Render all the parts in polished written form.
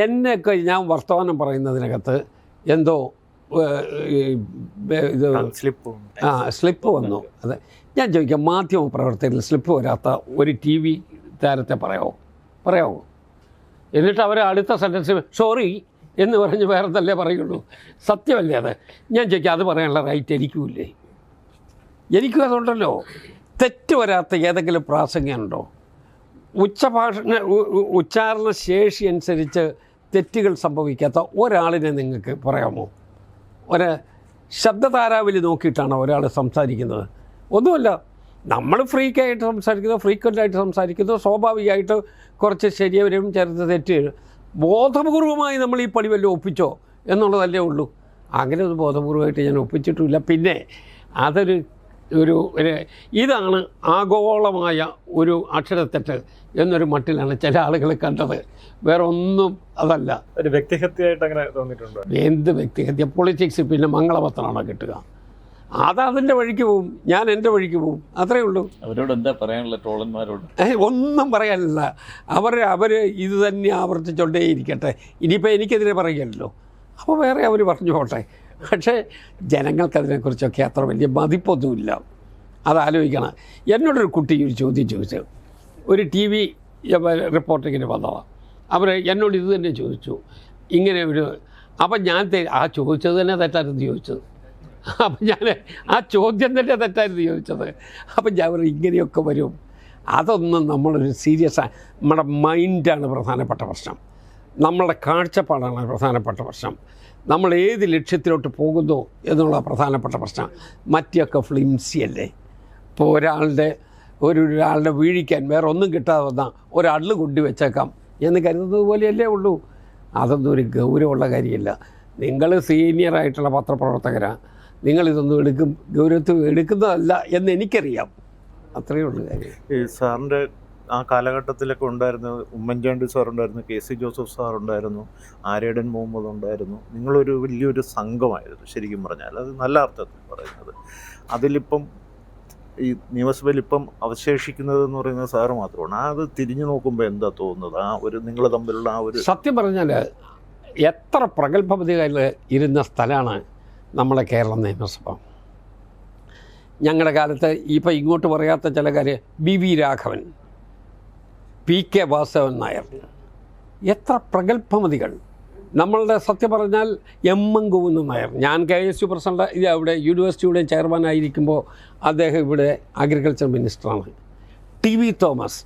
എന്നെയൊക്കെ ഞാൻ വർത്തമാനം പറയുന്നതിനകത്ത് എന്തോ ഇത് സ്ലിപ്പ് വന്നു. അതെ, ഞാൻ ചോദിക്കാം, മാധ്യമ പ്രവർത്തകരിൽ സ്ലിപ്പ് വരാത്ത ഒരു ടി വി താരത്തെ പറയാമോ? എന്നിട്ട് അവർ അടുത്ത സെൻറ്റൻസ് സോറി എന്ന് പറഞ്ഞ് വേറെ തന്നെ പറയുള്ളൂ. സത്യമല്ലേ അത്? ഞാൻ ചോദിക്കാം, അത് പറയാനുള്ള റൈറ്റ് എനിക്കുമില്ലേ? എനിക്കും അതുണ്ടല്ലോ. തെറ്റ് വരാത്ത ഏതെങ്കിലും പ്രാസംഗികനുണ്ടോ? ഉച്ചാരണ ശേഷി അനുസരിച്ച് തെറ്റുകൾ സംഭവിക്കാത്ത ഒരാളിനെ നിങ്ങൾക്ക് പറയാമോ? ഒരു ശബ്ദതാരാവലി നോക്കിയിട്ടാണ് ഒരാൾ സംസാരിക്കുന്നത്? ഒന്നുമല്ല. നമ്മൾ ഫ്രീക്കായിട്ട് സംസാരിക്കുന്നു, ഫ്രീക്വൻ്റായിട്ട് സംസാരിക്കുന്നു, സ്വാഭാവികമായിട്ട് കുറച്ച് ശരിയവരും ചേർത്ത് തെറ്റ് ബോധപൂർവമായി നമ്മൾ ഈ പണി വല്ലതും ഒപ്പിച്ചോ എന്നുള്ളതല്ലേ ഉള്ളൂ. അങ്ങനെ ഒരു ബോധപൂർവമായിട്ട് ഞാൻ ഒപ്പിച്ചിട്ടുമില്ല. പിന്നെ അതൊരു ഇതാണ് ആഗോളമായ ഒരു അക്ഷരത്തെറ്റ് എന്നൊരു മട്ടിലാണ് ചില ആളുകൾ കണ്ടത്. വേറെ ഒന്നും അതല്ല. ഒരു വ്യക്തിഹത്യയായിട്ട് അങ്ങനെ തോന്നിയിട്ടുണ്ടോ? എന്ത് വ്യക്തിഹത്യ? പൊളിറ്റിക്സ് പിന്നെ മംഗളപത്രമാണോ കിട്ടുക? അതതിൻ്റെ വഴിക്ക് പോവും, ഞാൻ എൻ്റെ വഴിക്ക് പോവും, അത്രയേ ഉള്ളൂ. അവരോട് എന്താ പറയാനുള്ള ട്രോളന്മാരോട്? ഒന്നും പറയാനില്ല. അവർ ഇത് തന്നെ ആവർത്തിച്ചോണ്ടേ ഇരിക്കട്ടെ. ഇനിയിപ്പോൾ എനിക്കെതിരെ പറയുകയല്ലോ, അപ്പോൾ വേറെ അവർ പറഞ്ഞു പോട്ടെ. പക്ഷേ ജനങ്ങൾക്കതിനെക്കുറിച്ചൊക്കെ അത്ര വലിയ മതിപ്പൊന്നുമില്ല. അതാലോചിക്കണം. എന്നോടൊരു കുട്ടി ഒരു ചോദ്യം ചോദിച്ചു. ഒരു ടി വി റിപ്പോർട്ടിങ്ങിന് വന്നതാണ്. അവർ എന്നോട് ഇത് തന്നെ ചോദിച്ചു, ഇങ്ങനെ ഒരു. അപ്പം ഞാൻ ആ ചോദിച്ചത് തന്നെ തെറ്റായിരുന്നു ചോദിച്ചത്. അപ്പം ഞാൻ ആ ചോദ്യം തന്നെ തെറ്റായിരുന്നു ചോദിച്ചത്. അപ്പം ഞാൻ പറയും, ഇങ്ങനെയൊക്കെ വരും. അതൊന്നും നമ്മളൊരു സീരിയസ് നമ്മുടെ മൈൻഡാണ് പ്രധാനപ്പെട്ട പ്രശ്നം, നമ്മളുടെ കാഴ്ചപ്പാടാണ് പ്രധാനപ്പെട്ട പ്രശ്നം, നമ്മൾ ഏത് ലക്ഷ്യത്തിലോട്ട് പോകുന്നു എന്നുള്ള പ്രധാനപ്പെട്ട പ്രശ്നം. മറ്റൊക്കെ ഫ്ലിംസിയല്ലേ. ഇപ്പോൾ ഒരാളുടെ വീഴിക്കാൻ വേറെ ഒന്നും കിട്ടാതെ വന്നാൽ ഒരള്ളു കൊണ്ടു വെച്ചേക്കാം എന്ന് കരുതുന്നത് പോലെയല്ലേ ഉള്ളൂ. അതൊന്നും ഒരു ഗൗരവമുള്ള കാര്യമില്ല. നിങ്ങൾ സീനിയറായിട്ടുള്ള പത്രപ്രവർത്തകരാണ്, നിങ്ങളിതൊന്നും ഗൗരവത്തിൽ എടുക്കുന്നതല്ല എന്ന് എനിക്കറിയാം. അത്രയേ ഉള്ളൂ കാര്യം. ഈ സാറിൻ്റെ ആ കാലഘട്ടത്തിലൊക്കെ ഉണ്ടായിരുന്നു, ഉമ്മൻചാണ്ടി സാറുണ്ടായിരുന്നു, KC ജോസഫ് സാറുണ്ടായിരുന്നു, ആര്യടൻ മുഹമ്മദ് ഉണ്ടായിരുന്നു. നിങ്ങളൊരു വലിയൊരു സംഘമായിരുന്നു ശരിക്കും പറഞ്ഞാൽ. അത് നല്ല അർത്ഥത്തിൽ പറയുന്നത്. അതിലിപ്പം ഈ നിയമസഭയിൽ ഇപ്പം അവശേഷിക്കുന്നത് എന്ന് പറയുന്നത് സാറ് മാത്രമാണ്. അത് തിരിഞ്ഞു നോക്കുമ്പോൾ എന്താ തോന്നുന്നത്? ആ ഒരു നിങ്ങൾ തമ്മിലുള്ള ആ ഒരു, സത്യം പറഞ്ഞാൽ എത്ര പ്രഗത്ഭമതികൾ ഇരുന്ന സ്ഥലമാണ് നമ്മളെ കേരള നിയമസഭ. ഞങ്ങളുടെ കാലത്ത് ഇപ്പം ഇങ്ങോട്ട് പറയാത്ത ചില കാര്യം, BV രാഘവൻ, PK വാസവൻ നായർ, എത്ര പ്രഗത്ഭമതികൾ. നമ്മളുടെ സത്യം പറഞ്ഞാൽ M.N. ഗോവിന്ദൻ നായർ. ഞാൻ KSU പ്രസിഡന്റ് ഇവിടെ യൂണിവേഴ്സിറ്റിയുടെ ചെയർമാനായിരിക്കുമ്പോൾ അദ്ദേഹം ഇവിടെ അഗ്രികൾച്ചർ മിനിസ്റ്ററാണ്. TV തോമസ്,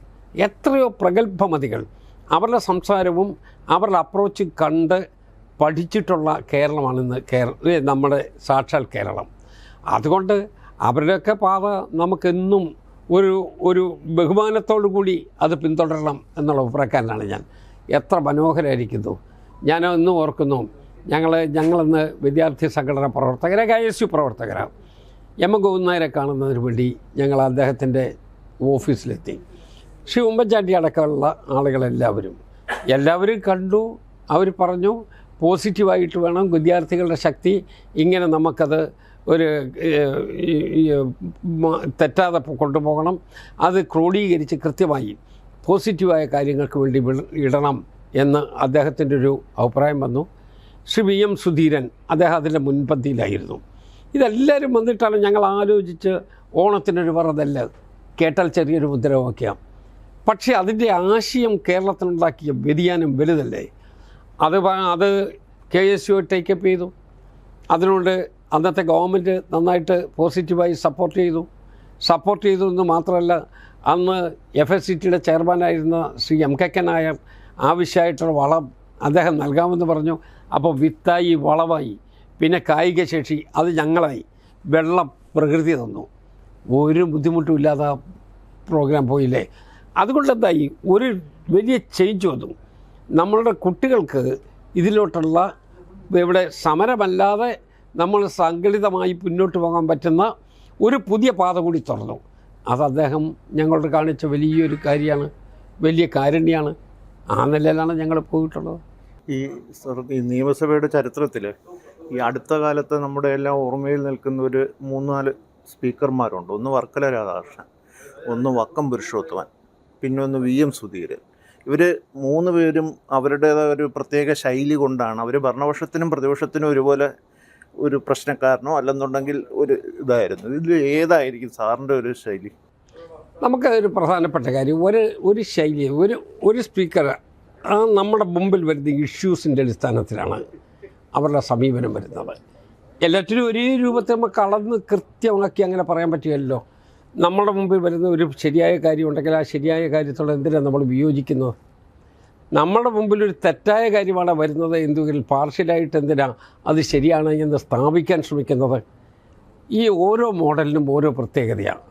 എത്രയോ പ്രഗത്ഭമതികൾ. അവരുടെ സംസാരവും അവരുടെ അപ്രോച്ചും കണ്ട് പഠിച്ചിട്ടുള്ള കേരളമാണിന്ന് നമ്മുടെ സാക്ഷാൽ കേരളം. അതുകൊണ്ട് അവരുടെയൊക്കെ പാത നമുക്കെന്നും ഒരു ബഹുമാനത്തോടു കൂടി അത് പിന്തുടരണം എന്നുള്ള അഭിപ്രായക്കാരനാണ് ഞാൻ. എത്ര മനോഹരമായിരിക്കുന്നു. ഞാൻ ഇന്നും ഓർക്കുന്നു, ഞങ്ങളിന്ന് വിദ്യാർത്ഥി സംഘടന പ്രവർത്തകരെ, KSU പ്രവർത്തകരാണ്. M.N. ഗോവിന്ദൻ നായരെ കാണുന്നതിന് വേണ്ടി ഞങ്ങൾ അദ്ദേഹത്തിൻ്റെ ഓഫീസിലെത്തി. ശ്രീ ഉമ്മൻചാണ്ടി അടക്കമുള്ള ആളുകളെല്ലാവരും കണ്ടു. അവർ പറഞ്ഞു, പോസിറ്റീവായിട്ട് വേണം വിദ്യാർത്ഥികളുടെ ശക്തി, ഇങ്ങനെ നമുക്കത് ഒരു തെറ്റാതെ കൊണ്ടുപോകണം, അത് ക്രോഡീകരിച്ച് കൃത്യമായി പോസിറ്റീവായ കാര്യങ്ങൾക്ക് വേണ്ടി ഇടണം എന്ന് അദ്ദേഹത്തിൻ്റെ ഒരു അഭിപ്രായം വന്നു. ശ്രീ VM സുധീരൻ, അദ്ദേഹം അതിൻ്റെ മുൻപന്തിയിലായിരുന്നു. ഇതെല്ലാവരും വന്നിട്ടാണ് ഞങ്ങൾ ആലോചിച്ച് ഓണത്തിനൊരു പറതല്ല, കേട്ടാൽ ചെറിയൊരു മുദ്രാവാക്യം. പക്ഷേ അതിൻ്റെ ആശയം കേരളത്തിനുണ്ടാക്കിയ വ്യതിയാനം വലുതല്ലേ. അത് KSU ടേക്കപ്പ് ചെയ്തു. അതിനോട് അന്നത്തെ ഗവൺമെൻറ് നന്നായിട്ട് പോസിറ്റീവായി സപ്പോർട്ട് ചെയ്തു എന്ന് മാത്രമല്ല, അന്ന് FSCTയുടെ ചെയർമാനായിരുന്ന ശ്രീ MK നായർ ആവശ്യമായിട്ടുള്ള വളം അദ്ദേഹം നൽകാമെന്ന് പറഞ്ഞു. അപ്പോൾ വിത്തായി, വളമായി, പിന്നെ കായിക ശേഷി അത് ഞങ്ങളായി, വെള്ളം പ്രകൃതി തന്നു. ഒരു ബുദ്ധിമുട്ടും ഇല്ലാതെ പ്രോഗ്രാം പോയില്ലേ. അതുകൊണ്ട് എന്തായി, ഒരു വലിയ ചേഞ്ച് വന്നു. നമ്മളുടെ കുട്ടികൾക്ക് ഇതിലോട്ടുള്ള ഇവിടെ സമരമല്ലാതെ നമ്മൾ സംഘടിതമായി മുന്നോട്ട് പോകാൻ പറ്റുന്ന ഒരു പുതിയ പാത കൂടി തുറന്നു. അത് അദ്ദേഹം ഞങ്ങളോട് കാണിച്ച വലിയൊരു കാര്യമാണ്, വലിയ കാരുണ്യമാണ്. ആ നിലയിലാണ് ഞങ്ങൾ പോയിട്ടുള്ളത്. ഈ നിയമസഭയുടെ ചരിത്രത്തിൽ ഈ അടുത്ത കാലത്ത് നമ്മുടെ എല്ലാം ഓർമ്മയിൽ നിൽക്കുന്ന ഒരു 3-4 സ്പീക്കർമാരുണ്ട്. ഒന്ന് വർക്കല രാധാകൃഷ്ണൻ, ഒന്ന് വക്കം പുരുഷോത്തമൻ, പിന്നെ ഒന്ന് VM സുധീരൻ. ഇവർ 3 പേരും അവരുടേതായ ഒരു പ്രത്യേക ശൈലി കൊണ്ടാണ് അവർ ഭരണപക്ഷത്തിനും പ്രതിപക്ഷത്തിനും ഒരുപോലെ ഒരു പ്രശ്നക്കാരനോ അല്ലെന്നുണ്ടെങ്കിൽ ഒരു ഇതായിരുന്നു. ഇതിൽ ഏതായിരിക്കും സാറിൻ്റെ ഒരു ശൈലി? നമുക്കതൊരു പ്രധാനപ്പെട്ട കാര്യം, ഒരു ശൈലി, ഒരു സ്പീക്കർ നമ്മുടെ മുമ്പിൽ വരുന്ന ഇഷ്യൂസിൻ്റെ അടിസ്ഥാനത്തിലാണ് അവരുടെ സമീപനം വരുന്നത്. എല്ലാറ്റിനും ഒരേ രൂപത്തിൽ നമുക്ക് അളന്ന് കൃത്യമാക്കി അങ്ങനെ പറയാൻ പറ്റുകയല്ലോ. നമ്മുടെ മുമ്പിൽ വരുന്ന ഒരു ശരിയായ കാര്യമുണ്ടെങ്കിൽ ആ ശരിയായ കാര്യത്തോട് എന്തിനാണ് നമ്മൾ വിയോജിക്കുന്നത്? നമ്മുടെ മുമ്പിൽ ഒരു തെറ്റായ കാര്യമാണ് വരുന്നത് എന്തെങ്കിലും പാർഷ്യലായിട്ട് എന്തിനാണ് അത് ശരിയാണ് എന്ന് സ്ഥാപിക്കാൻ ശ്രമിക്കുന്നത്? ഈ ഓരോ മോഡലിനും ഓരോ പ്രത്യേകതയാണ്.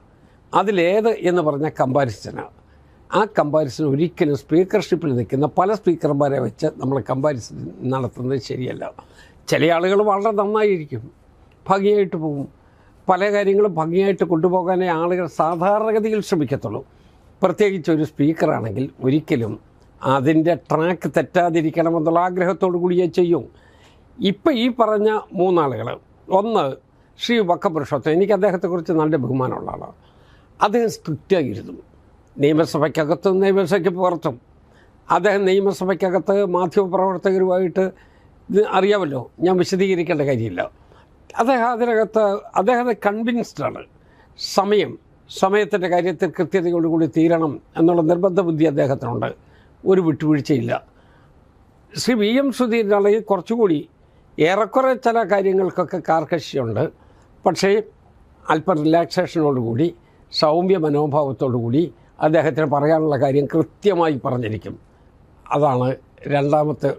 അതിലേത് എന്ന് പറഞ്ഞാൽ കമ്പാരിസനാണ്. ആ കമ്പാരിസൺ ഒരിക്കലും സ്പീക്കർഷിപ്പിൽ നിൽക്കുന്ന പല സ്പീക്കർമാരെ വെച്ച് നമ്മൾ കമ്പാരിസൺ നടത്തുന്നത് ശരിയല്ല. ചില ആളുകൾ വളരെ നന്നായിരിക്കും, ഭംഗിയായിട്ട് പോകും. പല കാര്യങ്ങളും ഭംഗിയായിട്ട് കൊണ്ടുപോകാനേ ആളുകൾ സാധാരണഗതിയിൽ ശ്രമിക്കത്തുള്ളൂ. പ്രത്യേകിച്ച് ഒരു സ്പീക്കറാണെങ്കിൽ ഒരിക്കലും അതിൻ്റെ ട്രാക്ക് തെറ്റാതിരിക്കണമെന്നുള്ള ആഗ്രഹത്തോടു കൂടിയേ ചെയ്യും. ഇപ്പം ഈ പറഞ്ഞ 3 ആളുകൾ, ഒന്ന് ശ്രീ വക്കപ്പുരുഷോത്തം, എനിക്ക് അദ്ദേഹത്തെക്കുറിച്ച് നല്ല ബഹുമാനമുള്ള ആളാണ്. അദ്ദേഹം സ്ട്രിക്റ്റായിരുന്നു, നിയമസഭയ്ക്കകത്തും നിയമസഭയ്ക്ക് പുറത്തും. അദ്ദേഹം നിയമസഭയ്ക്കകത്ത് മാധ്യമപ്രവർത്തകരുമായിട്ട് അറിയാമല്ലോ, ഞാൻ വിശദീകരിക്കേണ്ട കാര്യമില്ല. അദ്ദേഹം കൺവിൻസ്ഡാണ്. സമയത്തിൻ്റെ കാര്യത്തിൽ കൃത്യതയോടുകൂടി തീരണം എന്നുള്ള നിർബന്ധ ബുദ്ധി അദ്ദേഹത്തിനുണ്ട്. ഒരു വിട്ടുവീഴ്ചയില്ല. ശ്രീ VM സുധീരനാണെങ്കിൽ കുറച്ചുകൂടി ഏറെക്കുറെ ചില കാര്യങ്ങൾക്കൊക്കെ കാർക്കശ്യമുണ്ട്. പക്ഷേ അല്പം റിലാക്സേഷനോടുകൂടി സൗമ്യ മനോഭാവത്തോടുകൂടി അദ്ദേഹത്തിന് പറയാനുള്ള കാര്യം കൃത്യമായി പറഞ്ഞിരിക്കും. അതാണ് രണ്ടാമത്തെ.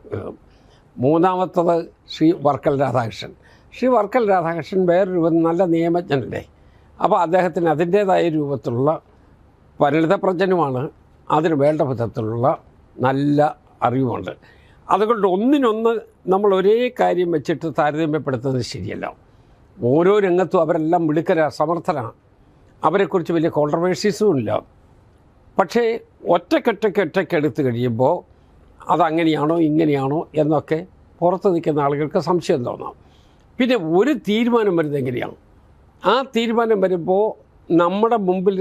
മൂന്നാമത്തത് ശ്രീ വർക്കൽ രാധാകൃഷ്ണൻ. ശ്രീ വർക്കൽ രാധാകൃഷ്ണൻ വേറൊരു നല്ല നിയമജ്ഞനല്ലേ. അപ്പോൾ അദ്ദേഹത്തിന് അതിൻ്റേതായ രൂപത്തിലുള്ള പരിണിതപ്രജ്ഞനുമാണ്. അതിന് വേണ്ട വിധത്തിലുള്ള നല്ല അറിവുമുണ്ട്. അതുകൊണ്ട് ഒന്നിനൊന്ന് നമ്മൾ ഒരേ കാര്യം വെച്ചിട്ട് താരതമ്യപ്പെടുത്തുന്നത് ശരിയല്ല. ഓരോ രംഗത്തും അവരെല്ലാം മിടുക്കരാണ്, സമർത്ഥരാണ്. അവരെക്കുറിച്ച് വലിയ കോൺട്രവേഴ്സീസും ഇല്ല. പക്ഷേ ഒറ്റയ്ക്ക് എടുത്തു കഴിയുമ്പോൾ അതങ്ങനെയാണോ ഇങ്ങനെയാണോ എന്നൊക്കെ പുറത്ത് നിൽക്കുന്ന ആളുകൾക്ക് സംശയം തോന്നാം. പിന്നെ ഒരു തീരുമാനം വരുന്നത് എങ്ങനെയാണ്? ആ തീരുമാനം വരുമ്പോൾ നമ്മുടെ മുമ്പിൽ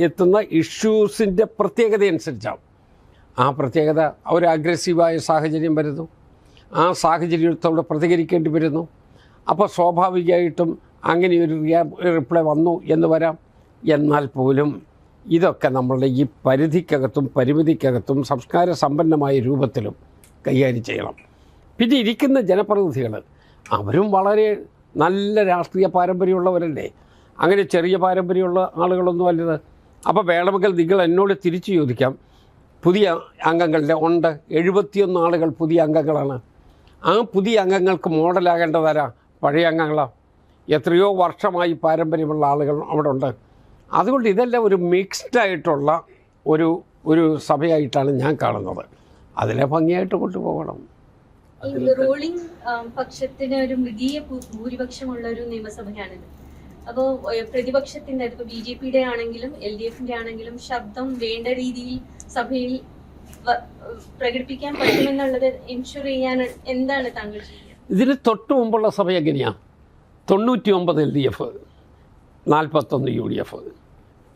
എത്തുന്ന ഇഷ്യൂസിൻ്റെ പ്രത്യേകത അനുസരിച്ചാണ്. ആ പ്രത്യേകത ഒരു അഗ്രസീവായ സാഹചര്യം വരുന്നു, ആ സാഹചര്യത്തോട് പ്രതികരിക്കേണ്ടി വരുന്നു. അപ്പോൾ സ്വാഭാവികമായിട്ടും അങ്ങനെയൊരു റിപ്ലൈ വന്നു എന്ന് വരാം. എന്നാൽ പോലും ഇതൊക്കെ നമ്മളുടെ ഈ പരിധിക്കകത്തും പരിമിതിക്കകത്തും സംസ്കാര സമ്പന്നമായ രൂപത്തിലും കൈകാര്യം ചെയ്യണം. പിന്നെ ഇരിക്കുന്ന ജനപ്രതിനിധികൾ അവരും വളരെ നല്ല രാഷ്ട്രീയ പാരമ്പര്യമുള്ളവരല്ലേ. അങ്ങനെ ചെറിയ പാരമ്പര്യമുള്ള ആളുകളൊന്നും അല്ലത്. അപ്പോൾ വേണമെങ്കിൽ നിങ്ങൾ എന്നോട് തിരിച്ചു ചോദിക്കാം, പുതിയ അംഗങ്ങളുടെ ഉണ്ട് 71 ആളുകൾ പുതിയ അംഗങ്ങളാണ്. ആ പുതിയ അംഗങ്ങൾക്ക് മോഡലാകേണ്ടതാരാ? പഴയ അംഗങ്ങളാണ്. എത്രയോ വർഷമായി പാരമ്പര്യമുള്ള ആളുകൾ അവിടെ ഉണ്ട്. അതുകൊണ്ട് ഇതെല്ലാം ഒരു മിക്സ്ഡായിട്ടുള്ള ഒരു സഭയായിട്ടാണ് ഞാൻ കാണുന്നത്. അതിനെ ഭംഗിയായിട്ട് കൊണ്ടുപോകണം. റൂളിംഗ് പക്ഷത്തിന് ഒരു മൃഗീയ ഭൂരിപക്ഷമുള്ള ഒരു നിയമസഭയാണിത്. അപ്പോൾ പ്രതിപക്ഷത്തിന്റെ അതിപ്പോൾ BJPയുടെ ആണെങ്കിലും LDFന്റെ ആണെങ്കിലും ശബ്ദം വേണ്ട രീതിയിൽ സഭയിൽ പ്രകടിപ്പിക്കാൻ പറ്റുമെന്നുള്ളത് എൻഷുർ ചെയ്യാൻ എന്താണ് താങ്കൾ ചെയ്യുക? ഇതിന് തൊട്ട് മുമ്പുള്ള സഭ എങ്ങനെയാണ്? 99 LDF, 41 UDF.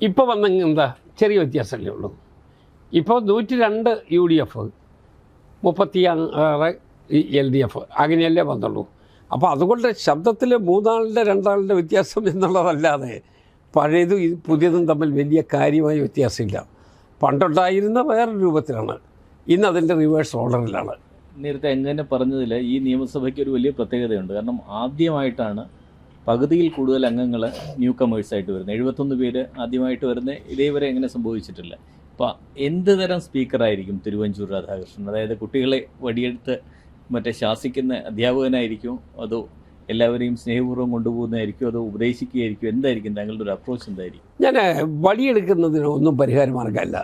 ഇപ്പോൾ വന്ന എന്താ ചെറിയ വ്യത്യാസമല്ലേ ഉള്ളൂ. ഇപ്പോൾ 102 UDF, 36 LDF അങ്ങനെയല്ലേ വന്നുള്ളൂ. അപ്പോൾ അതുകൊണ്ട് ശബ്ദത്തിൽ 3 ആളുടെ 2 ആളുടെ വ്യത്യാസം എന്നുള്ളതല്ലാതെ പഴയതും പുതിയതും തമ്മിൽ വലിയ കാര്യമായ വ്യത്യാസമില്ല. പണ്ടുണ്ടായിരുന്ന വേറൊരു രൂപത്തിലാണ്, ഇന്ന് അതിൻ്റെ റിവേഴ്സ് ഓർഡറിലാണ്. നേരത്തെ എങ്ങനെ പറഞ്ഞതിൽ ഈ നിയമസഭയ്ക്ക് ഒരു വലിയ പ്രത്യേകതയുണ്ട്. കാരണം ആദ്യമായിട്ടാണ് പകുതിയിൽ കൂടുതൽ അംഗങ്ങൾ ന്യൂ കമേഴ്സായിട്ട് വരുന്നത്. 71 പേര് ആദ്യമായിട്ട് വരുന്നത് ഇതേവരെ എങ്ങനെ സംഭവിച്ചിട്ടില്ല. അപ്പോൾ എന്ത് തരം സ്പീക്കറായിരിക്കും തിരുവഞ്ചൂർ രാധാകൃഷ്ണൻ? അതായത് കുട്ടികളെ വടിയെടുത്ത് ശാസിക്കുന്ന അധ്യാപകനായിരിക്കും, അതോ എല്ലാവരെയും സ്നേഹപൂർവ്വം കൊണ്ടുപോകുന്നതായിരിക്കും, അതോ ഉപദേശിക്കുകയായിരിക്കും? എന്തായിരിക്കും താങ്കളുടെ ഒരു അപ്രോച്ച്? എന്തായിരിക്കും? ഞാൻ വടിയെടുക്കുന്നതിന് ഒന്നും പരിഹാരമാർഗമല്ല.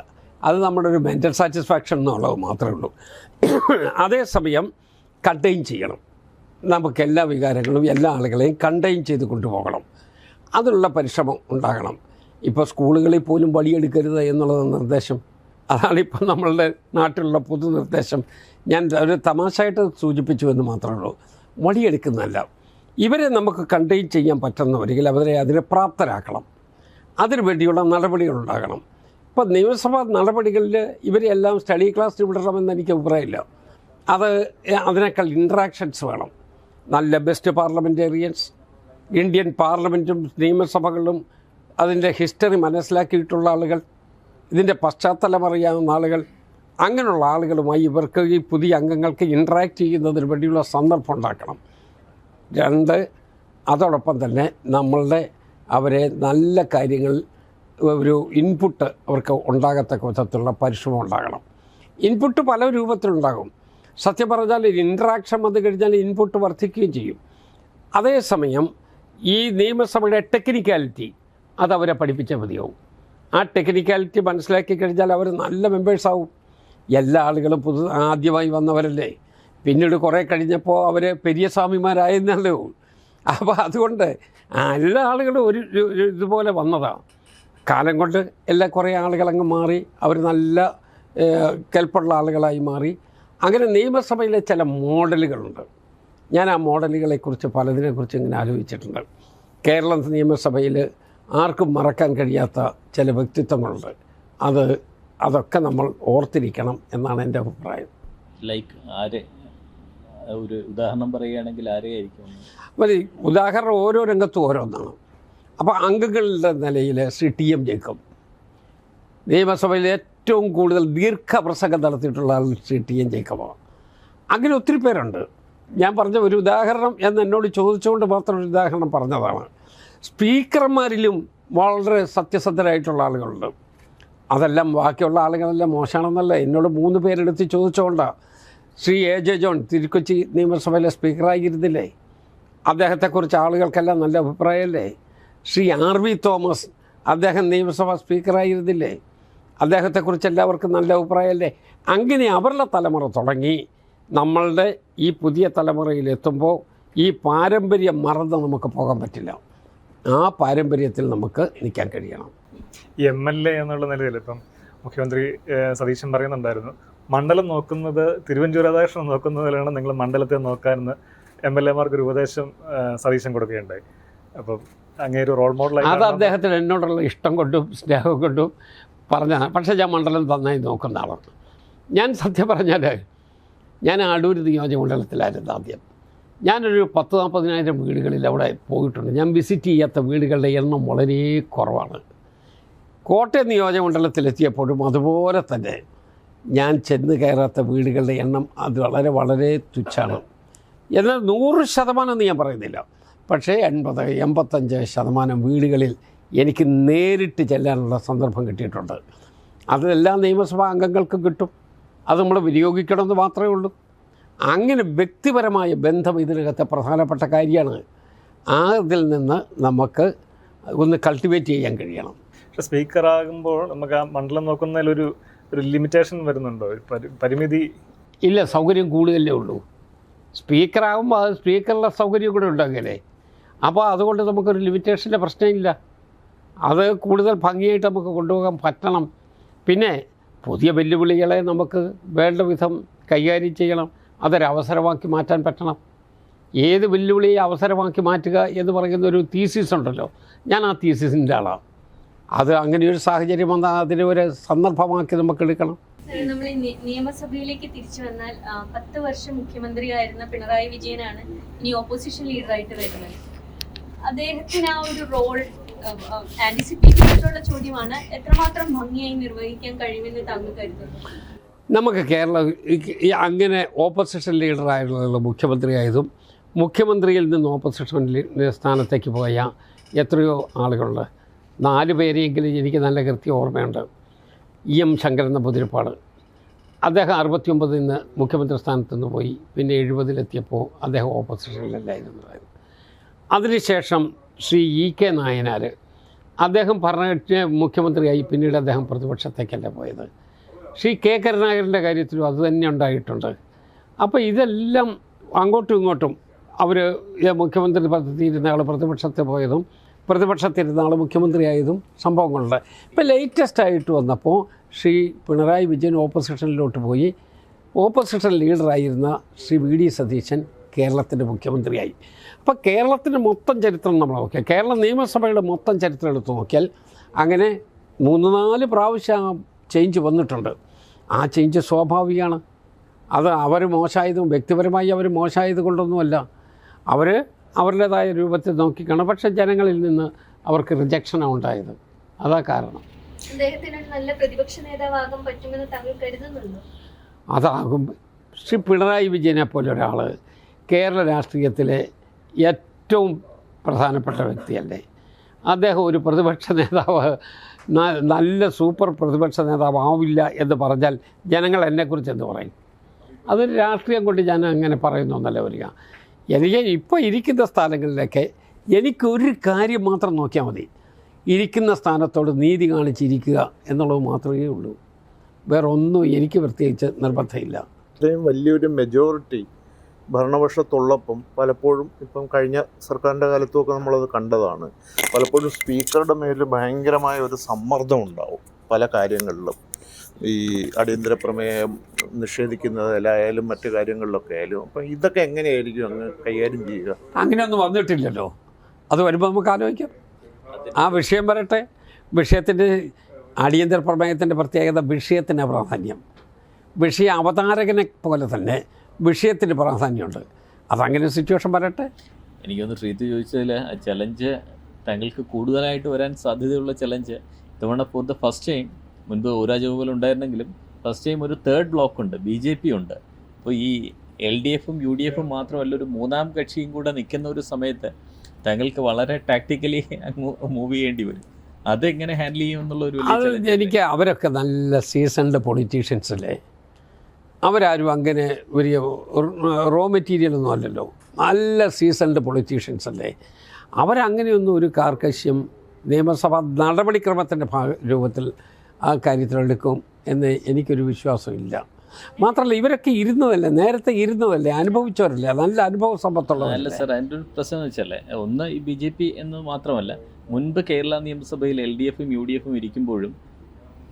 അത് നമ്മുടെ ഒരു മെൻ്റൽ സാറ്റിസ്ഫാക്ഷൻ എന്നുള്ളത് മാത്രമേ ഉള്ളൂ. അതേസമയം കണ്ടെയ്ൻ ചെയ്യണം. നമുക്ക് എല്ലാ വികാരങ്ങളും എല്ലാ ആളുകളെയും കണ്ടെയ്ൻ ചെയ്ത് കൊണ്ടുപോകണം. അതിനുള്ള പരിശ്രമം ഉണ്ടാകണം. ഇപ്പോൾ സ്കൂളുകളിൽ പോലും വടിയെടുക്കരുത് എന്നുള്ളത് നിർദ്ദേശം, അതാണിപ്പോൾ നമ്മളുടെ നാട്ടിലുള്ള പൊതു നിർദ്ദേശം. ഞാൻ ഒരു തമാശയായിട്ട് സൂചിപ്പിച്ചു എന്ന് മാത്രമേ ഉള്ളൂ. വടിയെടുക്കുന്നതല്ല. ഇവരെ നമുക്ക് കണ്ടെയ്ൻ ചെയ്യാൻ പറ്റുന്നവരെങ്കിൽ അവരെ അതിനെ പ്രാപ്തരാക്കണം. അതിനു വേണ്ടിയുള്ള നടപടികളുണ്ടാകണം. ഇപ്പം നിയമസഭാ നടപടികളിൽ ഇവരെല്ലാം സ്റ്റഡി ക്ലാസ്സിൽ വിടണമെന്ന് എനിക്ക് അഭിപ്രായമില്ല. അതിനേക്കാൾ ഇൻട്രാക്ഷൻസ് വേണം. നല്ല ബെസ്റ്റ് പാർലമെൻറ്റേറിയൻസ്, ഇന്ത്യൻ പാർലമെൻറ്റും നിയമസഭകളും അതിൻ്റെ ഹിസ്റ്ററി മനസ്സിലാക്കിയിട്ടുള്ള ആളുകൾ, ഇതിൻ്റെ പശ്ചാത്തലം അറിയാവുന്ന ആളുകൾ, അങ്ങനെയുള്ള ആളുകളുമായി ഇവർക്ക് ഈ പുതിയ അംഗങ്ങൾക്ക് ഇൻട്രാക്ട് ചെയ്യുന്നതിന് വേണ്ടിയുള്ള സന്ദർഭം ഉണ്ടാക്കണം. 2, അതോടൊപ്പം തന്നെ നമ്മളുടെ അവരെ നല്ല കാര്യങ്ങൾ ഒരു ഇൻപുട്ട് അവർക്ക് ഉണ്ടാകത്തക്ക വിധത്തിലുള്ള പരിശ്രമം ഉണ്ടാകണം. ഇൻപുട്ട് പല രൂപത്തിലുണ്ടാകും. സത്യം പറഞ്ഞാൽ ഇൻട്രാക്ഷൻ വന്നു കഴിഞ്ഞാൽ ഇൻപുട്ട് വർദ്ധിക്കുകയും ചെയ്യും. അതേസമയം ഈ നിയമസഭയുടെ ടെക്നിക്കാലിറ്റി അതവരെ പഠിപ്പിച്ചാൽ മതിയാവും. ആ ടെക്നിക്കാലിറ്റി മനസ്സിലാക്കി കഴിഞ്ഞാൽ അവർ നല്ല മെമ്പേഴ്സാവും. എല്ലാ ആളുകളും ആദ്യമായി വന്നവരല്ലേ, പിന്നീട് കുറേ കഴിഞ്ഞപ്പോൾ അവർ പെരിയ സ്വാമിമാരായെന്നല്ലോ. അപ്പോൾ അതുകൊണ്ട് എല്ലാ ആളുകളും ഒരു ഇതുപോലെ വന്നതാണ്. കാലം കൊണ്ട് കുറേ ആളുകളങ്ങ് മാറി, അവർ നല്ല കെൽപ്പുള്ള ആളുകളായി മാറി. അങ്ങനെ നിയമസഭയിലെ ചില മോഡലുകളുണ്ട്. ഞാൻ ആ മോഡലുകളെക്കുറിച്ച് പലതിനെക്കുറിച്ച് ഇങ്ങനെ ആലോചിച്ചിട്ടുണ്ട്. കേരള നിയമസഭയിൽ ആർക്കും മറക്കാൻ കഴിയാത്ത ചില വ്യക്തിത്വങ്ങളുണ്ട്. അതൊക്കെ നമ്മൾ ഓർത്തിരിക്കണം എന്നാണ് എൻ്റെ അഭിപ്രായം. ലൈക്ക് ആരെ ഒരു ഉദാഹരണം പറയുകയാണെങ്കിൽ ആരെയായിരിക്കും? മതി. ഉദാഹരണം ഓരോ രംഗത്തും ഓരോന്നാണ്. അപ്പോൾ അംഗങ്ങളുടെ നിലയിൽ ശ്രീ TM ജേക്കബ്, നിയമസഭയിൽ ഏറ്റവും കൂടുതൽ ദീർഘപ്രസംഗം നടത്തിയിട്ടുള്ള ആൾ ശ്രീ TM ജേക്കബാണ്. അങ്ങനെ ഒത്തിരി പേരുണ്ട്. ഞാൻ പറഞ്ഞ ഒരു ഉദാഹരണം എന്ന് എന്നോട് ചോദിച്ചുകൊണ്ട് മാത്രം ഒരു ഉദാഹരണം പറഞ്ഞതാണ്. സ്പീക്കർമാരിലും വളരെ സത്യസന്ധരായിട്ടുള്ള ആളുകളുണ്ട്. അതെല്ലാം ബാക്കിയുള്ള ആളുകളെല്ലാം മോശമാണെന്നല്ല, എന്നോട് 3 പേരെടുത്ത് ചോദിച്ചുകൊണ്ടാണ്. ശ്രീ AJ ജോൺ തിരുക്കൊച്ചി നിയമസഭയിലെ സ്പീക്കറായിരുന്നില്ലേ? അദ്ദേഹത്തെക്കുറിച്ച് ആളുകൾക്കെല്ലാം നല്ല അഭിപ്രായമല്ലേ? ശ്രീ RV തോമസ്, അദ്ദേഹം നിയമസഭാ സ്പീക്കറായിരുന്നില്ലേ? അദ്ദേഹത്തെക്കുറിച്ച് എല്ലാവർക്കും നല്ല അഭിപ്രായമല്ലേ? അങ്ങനെ അവരുടെ തലമുറ തുടങ്ങി നമ്മളുടെ ഈ പുതിയ തലമുറയിലെത്തുമ്പോൾ ഈ പാരമ്പര്യം മറന്ന് നമുക്ക് പോകാൻ പറ്റില്ല. ആ പാരമ്പര്യത്തിൽ നമുക്ക് നിൽക്കാൻ കഴിയണം. MLA എന്നുള്ള നിലയിൽ ഇപ്പം മുഖ്യമന്ത്രി സതീശൻ പറയുന്നുണ്ടായിരുന്നു, മണ്ഡലം നോക്കുന്നത് തിരുവഞ്ചൂർ രാധാകൃഷ്ണൻ നോക്കുന്നതിലാണ് നിങ്ങൾ മണ്ഡലത്തെ നോക്കാനെന്ന് MLA-മാർക്ക് ഒരു ഉപദേശം സതീശൻ കൊടുക്കുകയുണ്ടായി. അപ്പം അങ്ങനെ ഒരു റോൾ മോഡലായി അത് അദ്ദേഹത്തിന് എന്നോടുള്ള ഇഷ്ടം കൊണ്ടും സ്നേഹം കൊണ്ടും പറഞ്ഞാൽ. പക്ഷേ ഞാൻ മണ്ഡലം നന്നായി നോക്കുന്ന ആളാണ്. ഞാൻ സത്യം പറഞ്ഞാൽ ഞാൻ അടൂർ നിയോജകമണ്ഡലത്തിലായിരുന്നു ആദ്യം. ഞാനൊരു 10,000-40,000 വീടുകളിൽ അവിടെ പോയിട്ടുണ്ട്. ഞാൻ വിസിറ്റ് ചെയ്യാത്ത വീടുകളുടെ എണ്ണം വളരെ കുറവാണ്. കോട്ടയം നിയോജകമണ്ഡലത്തിലെത്തിയപ്പോഴും അതുപോലെ തന്നെ ഞാൻ ചെന്ന് കയറാത്ത വീടുകളുടെ എണ്ണം അത് വളരെ വളരെ തുച്ഛമാണ്. എന്നാൽ 100% ഞാൻ പറയുന്നില്ല, പക്ഷേ 80-85% വീടുകളിൽ എനിക്ക് നേരിട്ട് ചെല്ലാനുള്ള സന്ദർഭം കിട്ടിയിട്ടുണ്ട്. അതെല്ലാ നിയമസഭാ അംഗങ്ങൾക്കും കിട്ടും. അത് നമ്മൾ വിനിയോഗിക്കണമെന്ന് മാത്രമേ ഉള്ളൂ. അങ്ങനെ വ്യക്തിപരമായ ബന്ധം ഇതിനകത്തെ പ്രധാനപ്പെട്ട കാര്യമാണ്. അതിൽ നിന്ന് നമുക്ക് ഒന്ന് കൾട്ടിവേറ്റ് ചെയ്യാൻ കഴിയണം. പക്ഷേ സ്പീക്കറാകുമ്പോൾ നമുക്ക് ആ മണ്ഡലം നോക്കുന്നതിലൊരു ലിമിറ്റേഷൻ വരുന്നുണ്ടോ? പരിമിതി ഇല്ല, സൗകര്യം കൂടുതലേ ഉള്ളൂ. സ്പീക്കറാകുമ്പോൾ അത് സ്പീക്കറുടെ സൗകര്യം കൂടെ ഉണ്ടെങ്കിലേ. അപ്പോൾ അതുകൊണ്ട് നമുക്കൊരു ലിമിറ്റേഷൻ്റെ പ്രശ്നമില്ല. അത് കൂടുതൽ ഭംഗിയായിട്ട് നമുക്ക് കൊണ്ടുപോകാൻ പറ്റണം. പിന്നെ പുതിയ വെല്ലുവിളികളെ നമുക്ക് വേണ്ട വിധം കൈകാര്യം ചെയ്യണം. അതൊരവസരമാക്കി മാറ്റാൻ പറ്റണം. ഏത് വെല്ലുവിളിയെ അവസരമാക്കി മാറ്റുക എന്ന് പറയുന്ന ഒരു തീസിസ് ഉണ്ടല്ലോ, ഞാൻ ആ തീസിസിൻ്റെ ആളാണ്. അത് അങ്ങനെയൊരു സാഹചര്യം വന്നാൽ അതിനെ ഒരു സന്ദർഭമാക്കി നമുക്ക് എടുക്കണം. നമ്മൾ നിയമസഭയിലേക്ക് തിരിച്ചു വന്നാൽ 10 വർഷം മുഖ്യമന്ത്രിയായിരുന്ന പിണറായി വിജയനാണ് ഇനി ഓപ്പോസിഷൻ ലീഡറായിട്ട് വരുന്നത്. അദ്ദേഹത്തിന് ആ ഒരു റോൾ ആന്റിസിപ്പേറ്റ് ചെയ്തിട്ടുള്ള ചോദ്യമാണ്, എത്രമാത്രം ഭംഗിയായി നിർവഹിക്കാൻ കഴിയുമെന്ന് താങ്കൾ കരുതുന്നു? നമുക്ക് അങ്ങനെ ഓപ്പോസിഷൻ ലീഡറായിട്ടുള്ള മുഖ്യമന്ത്രിയായതും മുഖ്യമന്ത്രിയിൽ നിന്ന് ഓപ്പോസിഷൻ സ്ഥാനത്തേക്ക് പോയ എത്രയോ ആളുകളുണ്ട്. 4 പേരെയെങ്കിലും എനിക്ക് നല്ല കൃത്യം ഓർമ്മയുണ്ട്. EM ശങ്കരൻ നമ്പൂതിരിപ്പാട്, അദ്ദേഹം 69 നിന്ന് മുഖ്യമന്ത്രി സ്ഥാനത്ത് നിന്ന് പോയി. പിന്നെ 70-ലെത്തിയപ്പോൾ അദ്ദേഹം ഓപ്പോസിഷനിലല്ലായിരുന്നു. അതിനുശേഷം ശ്രീ EK നായനാർ, അദ്ദേഹം മുഖ്യമന്ത്രിയായി, പിന്നീട് അദ്ദേഹം പ്രതിപക്ഷത്തേക്കല്ല പോയത്. ശ്രീ K കരുണാകരൻ്റെ കാര്യത്തിലും അതുതന്നെ ഉണ്ടായിട്ടുണ്ട്. അപ്പോൾ ഇതെല്ലാം അങ്ങോട്ടും ഇങ്ങോട്ടും അവർ മുഖ്യമന്ത്രി പദത്തിയിരുന്ന ആൾ പ്രതിപക്ഷത്തെ പോയതും പ്രതിപക്ഷത്തിരുന്ന ആൾ മുഖ്യമന്ത്രിയായതും സംഭവങ്ങളുണ്ട്. ഇപ്പോൾ ലേറ്റസ്റ്റായിട്ട് വന്നപ്പോൾ ശ്രീ പിണറായി വിജയൻ ഓപ്പോസിഷനിലോട്ട് പോയി. ഓപ്പോസിഷൻ ലീഡറായിരുന്ന ശ്രീ VD സതീശൻ കേരളത്തിൻ്റെ മുഖ്യമന്ത്രിയായി. അപ്പോൾ കേരളത്തിൻ്റെ മൊത്തം ചരിത്രം നമ്മൾ നോക്കിയാൽ, കേരള നിയമസഭയുടെ മൊത്തം ചരിത്രം എടുത്ത് നോക്കിയാൽ അങ്ങനെ 3-4 പ്രാവശ്യം ചേഞ്ച് വന്നിട്ടുണ്ട്. ആ ചേഞ്ച് സ്വാഭാവികമാണ്. അത് അവർ മോശമായതും വ്യക്തിപരമായി അവർ മോശമായത് കൊണ്ടൊന്നുമല്ല. അവർ അവരുടേതായ രൂപത്തിൽ നോക്കിക്കാണും. പക്ഷേ ജനങ്ങളിൽ നിന്ന് അവർക്ക് റിജക്ഷനാണ് ഉണ്ടായത്. അതാ കാരണം. അദ്ദേഹത്തിന് നല്ല പ്രതിപക്ഷ നേതാവാകാൻ പറ്റുമെന്ന് താങ്കൾ കരുതുന്നുണ്ടോ? അതാകും. ശ്രീ പിണറായി വിജയനെ പോലെ ഒരാൾ കേരള രാഷ്ട്രീയത്തിലെ ഏറ്റവും പ്രധാനപ്പെട്ട വ്യക്തിയല്ലേ. അദ്ദേഹം ഒരു പ്രതിപക്ഷ നേതാവ്, നല്ല സൂപ്പർ പ്രതിപക്ഷ നേതാവ് ആവില്ല എന്ന് പറഞ്ഞാൽ ജനങ്ങൾ എന്നെക്കുറിച്ച് എന്ത് പറയും? അതൊരു രാഷ്ട്രീയം കൊണ്ട് ഞാൻ അങ്ങനെ പറയുന്നൊന്നല്ല വരിക. എനിക്ക് ഇപ്പോൾ ഇരിക്കുന്ന സ്ഥലങ്ങളിലൊക്കെ എനിക്കൊരു കാര്യം മാത്രം നോക്കിയാൽ മതി, ഇരിക്കുന്ന സ്ഥാനത്തോട് നീതി കാണിച്ചിരിക്കുക എന്നുള്ളത് മാത്രമേ ഉള്ളൂ. വേറെ ഒന്നും എനിക്ക് പ്രത്യേകിച്ച് നിർബന്ധമില്ല. ഇത്രയും വലിയൊരു മെജോറിറ്റി ഭരണപക്ഷത്തുള്ളപ്പം പലപ്പോഴും ഇപ്പം കഴിഞ്ഞ സർക്കാരിൻ്റെ കാലത്തുമൊക്കെ നമ്മളത് കണ്ടതാണ്. പലപ്പോഴും സ്പീക്കറുടെ മേലിൽ ഭയങ്കരമായ ഒരു സമ്മർദ്ദം ഉണ്ടാവും പല കാര്യങ്ങളിലും. ഈ അടിയന്തര പ്രമേയം നിഷേധിക്കുന്നതിലായാലും മറ്റു കാര്യങ്ങളിലൊക്കെ ആയാലും. അപ്പം ഇതൊക്കെ എങ്ങനെയായിരിക്കും അങ്ങ് കൈകാര്യം ചെയ്യുക? അങ്ങനെയൊന്നും വന്നിട്ടില്ലല്ലോ. അത് വരുമ്പോൾ നമുക്ക് ആലോചിക്കാം. ആ വിഷയം വരട്ടെ. വിഷയത്തിൻ്റെ അടിയന്തര പ്രമേയത്തിൻ്റെ പ്രത്യേകത വിഷയത്തിൻ്റെ പ്രാധാന്യം. വിഷയ അവതാരകനെ പോലെ തന്നെ വിഷയത്തിന് പ്രാധാന്യമുണ്ട്. അതങ്ങനെ സിറ്റുവേഷൻ വരട്ടെ. എനിക്കൊന്ന് ശ്രീത്ത് ചോദിച്ചതിൽ ചലഞ്ച് താങ്കൾക്ക് കൂടുതലായിട്ട് വരാൻ സാധ്യതയുള്ള ചലഞ്ച് ഇത്തവണ ഫോർ ദ ഫസ്റ്റ് ടൈം, മുൻപ് ഒരാജഗോപാൽ ഉണ്ടായിരുന്നെങ്കിലും ഫസ്റ്റ് ടൈം ഒരു തേർഡ് ബ്ലോക്ക് ഉണ്ട്, BJP ഉണ്ട്. അപ്പോൾ ഈ LDFും UDFും മാത്രമല്ല ഒരു മൂന്നാം കക്ഷിയും കൂടെ നിൽക്കുന്ന ഒരു സമയത്ത് താങ്കൾക്ക് വളരെ ടാക്ടിക്കലി മൂവ് ചെയ്യേണ്ടി വരും. അതെങ്ങനെ ഹാൻഡിൽ ചെയ്യും എന്നുള്ള ഒരു അത് എനിക്ക് അവരൊക്കെ നല്ല സീസൺഡ് പൊളിറ്റീഷ്യൻസ് അല്ലേ. അവരാരും അങ്ങനെ വലിയ റോ മെറ്റീരിയലൊന്നും അല്ലല്ലോ. നല്ല സീസൺഡ് പൊളിറ്റീഷ്യൻസ് അല്ലേ. അവരങ്ങനെയൊന്നും ഒരു കാർക്കശ്യം നിയമസഭാ നടപടിക്രമത്തിൻ്റെ രൂപത്തിൽ ആ കാര്യത്തിലെടുക്കും എന്ന് എനിക്കൊരു വിശ്വാസമില്ല. മാത്രമല്ല ഇവരൊക്കെ ഇരുന്നതല്ലേ, നേരത്തെ ഇരുന്നതല്ലേ, അനുഭവിച്ചവരല്ലേ, നല്ല അനുഭവ സമ്പത്തുള്ളതല്ലേ. അല്ല സാർ, അതിൻ്റെ ഒരു പ്രശ്നം എന്ന് വെച്ചാൽ ഒന്ന് ഈ BJP എന്ന് മാത്രമല്ല, മുൻപ് കേരള നിയമസഭയിൽ LDFും UDFും ഇരിക്കുമ്പോഴും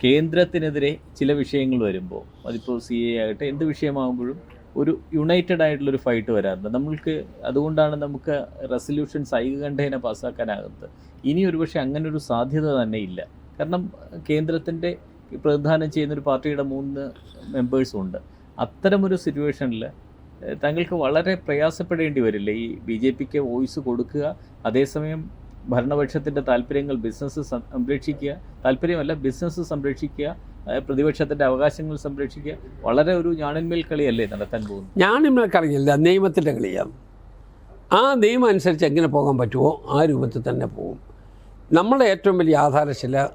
കേന്ദ്രത്തിനെതിരെ ചില വിഷയങ്ങൾ വരുമ്പോൾ, അതിപ്പോൾ CA ആകട്ടെ എന്ത് വിഷയമാകുമ്പോഴും ഒരു യുണൈറ്റഡ് ആയിട്ടുള്ളൊരു ഫൈറ്റ് വരാറുണ്ട് നമ്മൾക്ക്. അതുകൊണ്ടാണ് നമുക്ക് റെസൊല്യൂഷൻസ് ഐകകണ്ഠേന പാസ്സാക്കാനാകുന്നത്. ഇനി ഒരുപക്ഷെ അങ്ങനെ ഒരു സാധ്യത തന്നെ ഇല്ല. കാരണം കേന്ദ്രത്തിൻ്റെ പ്രതിദാനം ചെയ്യുന്നൊരു പാർട്ടിയുടെ 3 മെമ്പേഴ്സും ഉണ്ട്. അത്തരമൊരു സിറ്റുവേഷനിൽ താങ്കൾക്ക് വളരെ പ്രയാസപ്പെടേണ്ടി വരില്ലേ ഈ BJPക്ക് വോയിസ് കൊടുക്കുക, അതേസമയം ഭരണപക്ഷത്തിൻ്റെ താല്പര്യങ്ങൾ ബിസിനസ് സംരക്ഷിക്കുക, താല്പര്യമല്ല ബിസിനസ് സംരക്ഷിക്കുക, പ്രതിപക്ഷത്തിൻ്റെ അവകാശങ്ങൾ സംരക്ഷിക്കുക. വളരെ ഒരു ഞാണിന്മേൽ കളിയല്ലേ നടത്താൻ പോകുന്നത്? ഞാണിന്മേൽ കളിയല്ല, നിയമത്തിൻ്റെ കളിയാണ്. ആ നിയമം അനുസരിച്ച് എങ്ങനെ പോകാൻ പറ്റുമോ ആ രൂപത്തിൽ തന്നെ പോകും. നമ്മുടെ ഏറ്റവും വലിയ ആധാരശില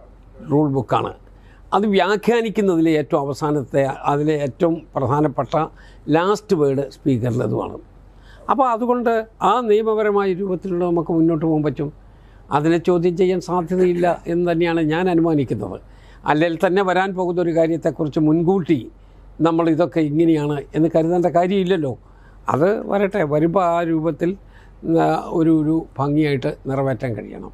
റൂൾ ബുക്കാണ്. അത് വ്യാഖ്യാനിക്കുന്നതിലെ ഏറ്റവും അവസാനത്തെ, അതിലെ ഏറ്റവും പ്രധാനപ്പെട്ട ലാസ്റ്റ് വേർഡ് സ്പീക്കറിൻ്റെതുമാണ്. അപ്പോൾ അതുകൊണ്ട് ആ നിയമപരമായ രൂപത്തിലുള്ള നമുക്ക് മുന്നോട്ട് പോകാൻ പറ്റും. അതിനെ ചോദ്യം ചെയ്യാൻ സാധ്യതയില്ല എന്ന് തന്നെയാണ് ഞാൻ അനുമാനിക്കുന്നത്. അല്ലെങ്കിൽ തന്നെ വരാൻ പോകുന്ന ഒരു കാര്യത്തെക്കുറിച്ച് മുൻകൂട്ടി നമ്മൾ ഇതൊക്കെ ഇങ്ങനെയാണ് എന്ന് കരുതേണ്ട കാര്യമില്ലല്ലോ. അത് വരട്ടെ, വരുമ്പോൾ ആ രൂപത്തിൽ ഒരു ഭംഗിയായിട്ട് നിറവേറ്റാൻ കഴിയണം.